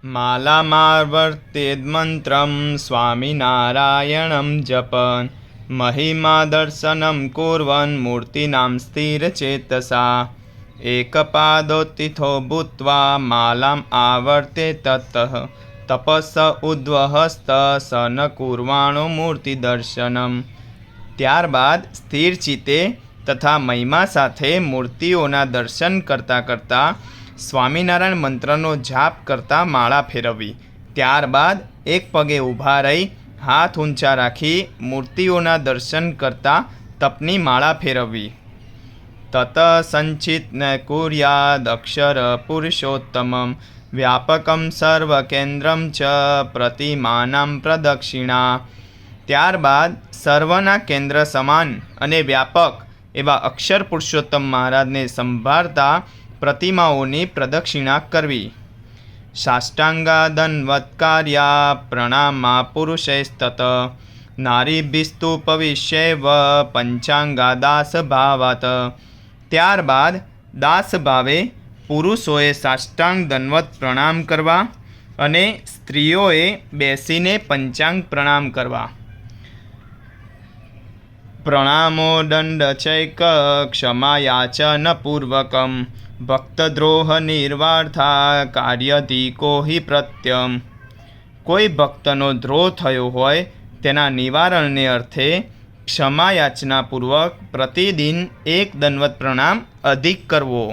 मालामावर्तेद्मन्त्रं स्वामिनारायणं जपन् महिमा दर्शनं कुर्वन् मूर्तीनां स्थिरचेतसा एकपादोत्थितो भूत्वा मालाम् आवर्ते ततः तपस उद्वहस्त स न कुर्वाणो मूर्तिदर्शनम। ત્યારબાદ સ્થિર ચિત્તે તથા મહિમા સાથે મૂર્તિઓના દર્શન કરતાં કરતાં સ્વામિનારાયણ મંત્રનો જાપ કરતાં માળા ફેરવવી। ત્યારબાદ એક પગે ઊભા રહી હાથ ઊંચા રાખી મૂર્તિઓના દર્શન કરતાં તપની માળા ફેરવવી। તત સંચિત ન કુર્યાદ અક્ષર પુરુષોત્તમમ વ્યાપકમ સર્વકેન્દ્રમ ચ પ્રતિમાનામ પ્રદક્ષિણા। ત્યારબાદ સર્વના કેન્દ્ર સમાન અને વ્યાપક એવા અક્ષર પુરુષોત્તમ મહારાજને સંભાળતા પ્રતિમાઓની પ્રદક્ષિણા કરવી। સાષ્ટાંગા દંડવત્કાર્યા પ્રણામા પુરુષૈસ્તત નારીભિસ્તુપવિશ્યૈવ પંચાંગા દાસભાવાત। ત્યારબાદ દાસભાવે પુરુષોએ સાષ્ટાંગ દંડવત પ્રણામ કરવા અને સ્ત્રીઓએ બેસીને પંચાંગ પ્રણામ કરવા। પ્રણામો દંડચૈક ક્ષમાયાચન પૂર્વકમ ભક્તદ્રોહ નિર્વાર્થા કાર્યધિકો હિ પ્રત્યમ। કોઈ ભક્તનો દ્રોહ થયો હોય તેના નિવારણને અર્થે ક્ષમાયાચનાપૂર્વક પ્રતિદિન એક દંડવત પ્રણામ અધિક કરવો।